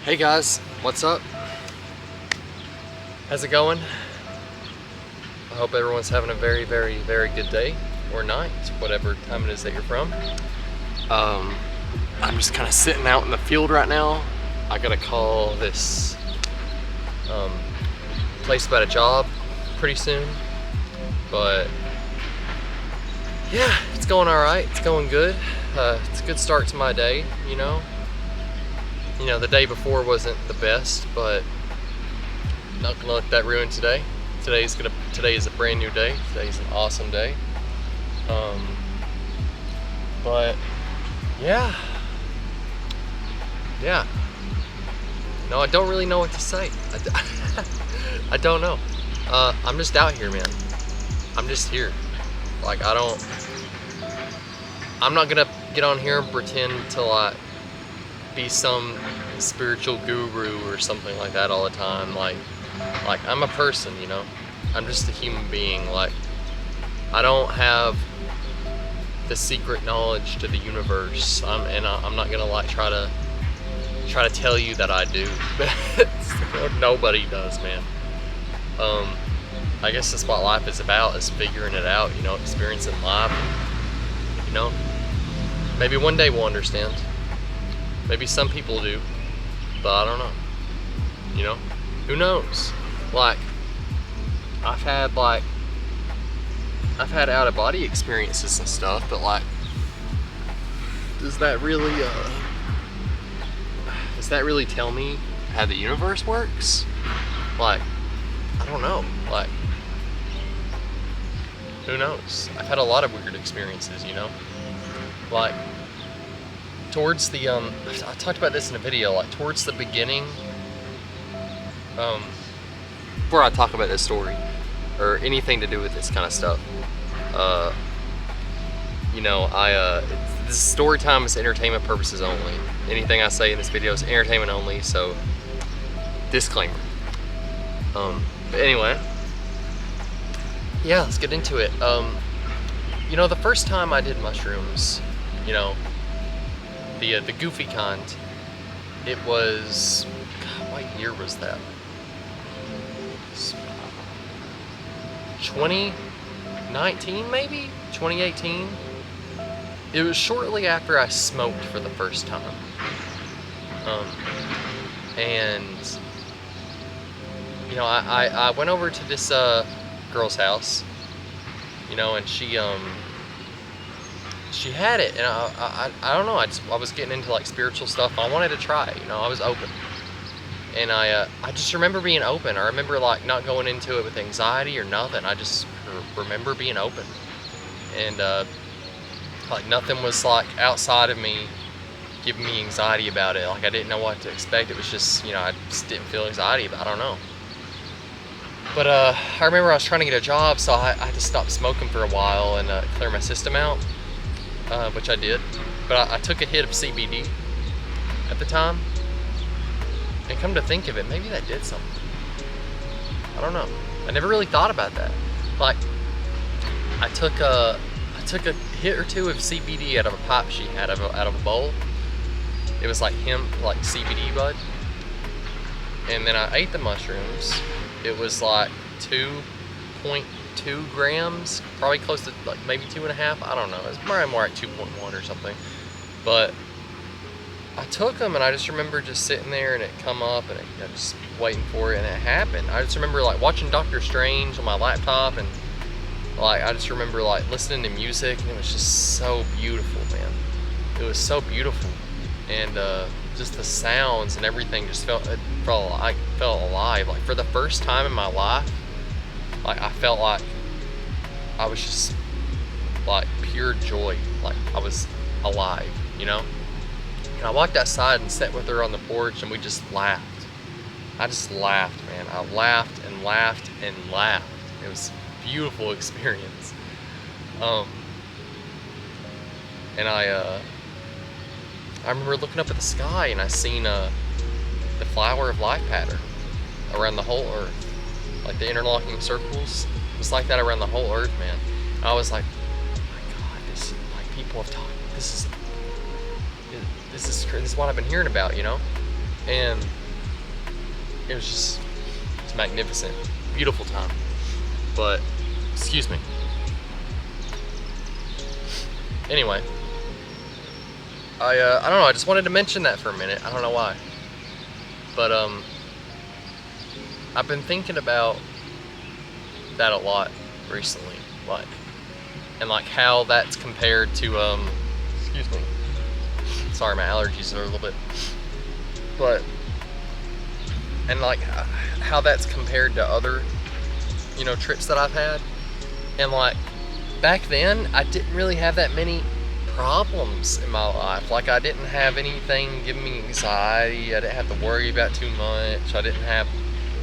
Hey guys, what's up? How's it going? I hope everyone's having a very good day or night, whatever time it is that you're from. I'm just kind of sitting out in the field right now. I gotta call this place about a job pretty soon, but yeah, it's going all right. It's going good. It's a good start to my day, you know. The day before wasn't the best, but not gonna let that ruin today. Today is a brand new day. Today's an awesome day. But yeah. No, I don't really know what to say. I don't know. I'm just out here, man. I'm just here. Like I'm not gonna get on here and pretend to be some spiritual guru or something like that all the time. Like I'm a person, you know. I'm just a human being. Like I don't have the secret knowledge to the universe. I'm not gonna try to tell you that I do. Nobody does, man. I guess that's what life is about, is figuring it out, you know, experiencing life, you know. Maybe one day we'll understand. Maybe some people do, but I don't know. You know, who knows? I've had out of body experiences and stuff, but does that really tell me how the universe works? I don't know. Who knows? I've had a lot of weird experiences, you know. Towards the I talked about this in a video, towards the beginning, before I talk about this story or anything to do with this kind of stuff, this story time is entertainment purposes only. Anything I say in this video is entertainment only, so disclaimer. But anyway, yeah, let's get into it. The first time I did mushrooms, you know, the goofy kind, it was, God, what year was that? 2019 maybe? 2018? It was shortly after I smoked for the first time. I went over to this girl's house, you know, and she had it, and I don't know, I was getting into spiritual stuff. I wanted to try it, you know. I was open, and I just remember being open. I remember not going into it with anxiety or nothing. I just remember being open, and nothing was outside of me giving me anxiety about it. I didn't know what to expect. It was just, you know, I just didn't feel anxiety about it. I don't know. But I remember I was trying to get a job, so I just stopped smoking for a while and clear my system out. Which I did, but I took a hit of CBD at the time, and come to think of it, maybe that did something. I don't know. I never really thought about that. I took a hit or two of CBD out of a pipe she had out of a bowl. It was hemp, CBD bud, and then I ate the mushrooms. It was 2.2 grams, probably close to maybe 2.5. I don't know. It's probably more like 2.1 or something. But I took them, and I just remember just sitting there, and it come up, and I just waiting for it, and it happened. I just remember watching Doctor Strange on my laptop, and I just remember listening to music, and it was just so beautiful, man. It was so beautiful, and just the sounds and everything just felt alive. For the first time in my life, I felt like I was just pure joy, I was alive, you know. And I walked outside and sat with her on the porch, and we just laughed. I just laughed, man. I laughed and laughed and laughed. It was a beautiful experience. And I remember looking up at the sky, and I seen the flower of life pattern around the whole earth. The interlocking circles, it was like that around the whole earth, man. And I was like, oh my God, this people have talked. This is what I've been hearing about, you know. and it's magnificent, beautiful time. But excuse me. Anyway, I don't know. I just wanted to mention that for a minute. I don't know why, but I've been thinking about that a lot recently, like, and like how that's compared to excuse me. Sorry, my allergies are a little bit, but and like how that's compared to other, you know, trips that I've had, and like back then I didn't really have that many problems in my life. Like I didn't have anything giving me anxiety. I didn't have to worry about too much. I didn't have,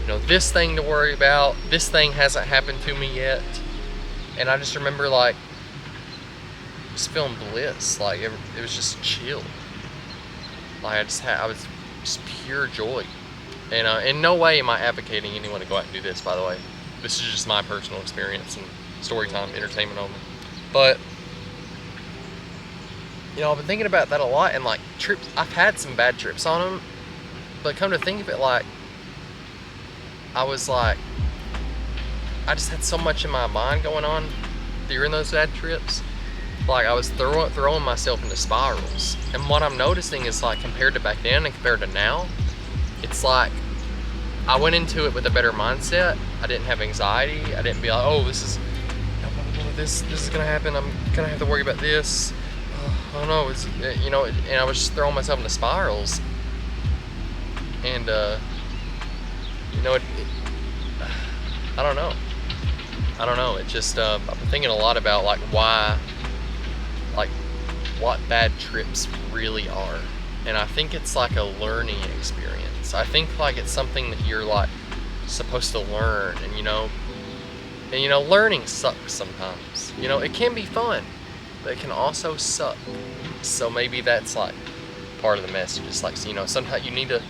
you know, this thing to worry about. This thing hasn't happened to me yet. And I just remember like just feeling bliss. Like it was just chill. Like I was just pure joy. And in no way am I advocating anyone to go out and do this, by the way. This is just my personal experience and story time, entertainment only. But you know, I've been thinking about that a lot, and like trips, I've had some bad trips on them, but come to think of it, like I just had so much in my mind going on during those bad trips. Like I was throwing myself into spirals, and what I'm noticing is like compared to back then and compared to now, it's like I went into it with a better mindset. I didn't have anxiety. I didn't be like, oh, this is gonna happen. I'm gonna have to worry about this. I don't know, you know, and I was just throwing myself into spirals, and you know, I don't know. It just I've been thinking a lot about like why, like what bad trips really are, and I think it's like a learning experience. I think like it's something that you're like supposed to learn, and you know, learning sucks sometimes. You know, it can be fun, but it can also suck. So maybe that's like part of the message. It's like, you know, sometimes you need to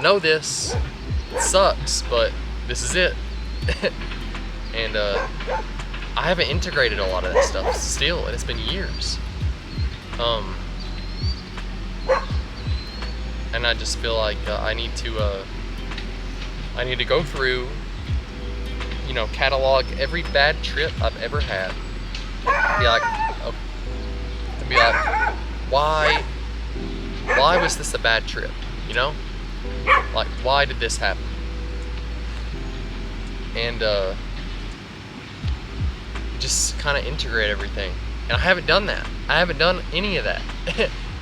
know this. It sucks, but this is it. And I haven't integrated a lot of that stuff still, and it's been years. And I just feel like I need to go through, you know, catalog every bad trip I've ever had. Be like, why was this a bad trip? You know, like why did this happen? And just kind of integrate everything. And I haven't done that. I haven't done any of that.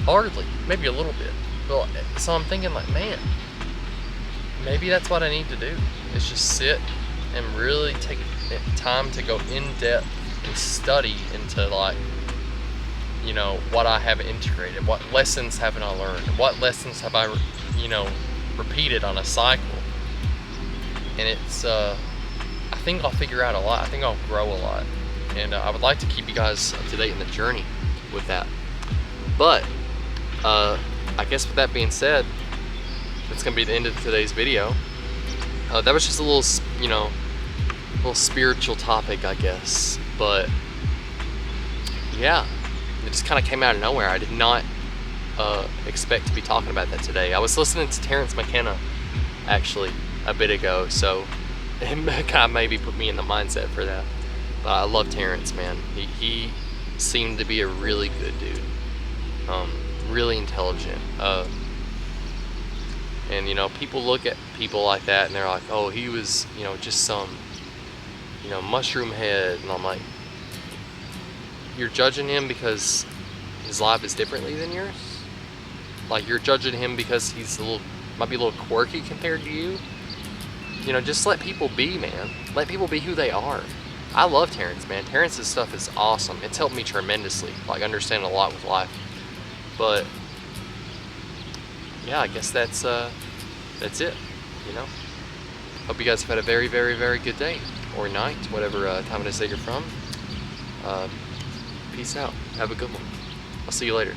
Hardly, maybe a little bit. But so I'm thinking like, man, maybe that's what I need to do. Is just sit and really take time to go in depth and study into like, you know, what I have integrated, what lessons haven't I learned, what lessons have I, you know, repeated on a cycle. And it's, I think I'll figure out a lot. I think I'll grow a lot. And I would like to keep you guys up to date in the journey with that. But, I guess with that being said, that's going to be the end of today's video. That was just a little, you know, little spiritual topic, I guess. But, yeah. It just kind of came out of nowhere. I did not expect to be talking about that today. I was listening to Terence McKenna actually a bit ago, so it kind of maybe put me in the mindset for that. But I love Terence, man. He seemed to be a really good dude, really intelligent. And you know, people look at people like that and they're like, oh, he was, you know, just some, you know, mushroom head, and I'm like, you're judging him because his life is differently than yours? Like you're judging him because he's might be a little quirky compared to you? You know, just let people be, man. Let people be who they are. I love Terence, man. Terence's stuff is awesome. It's helped me tremendously, like understand a lot with life. But yeah, I guess that's it, you know. Hope you guys have had a very, very, very good day or night, whatever time it is that you're from. Peace out. Have a good one. I'll see you later.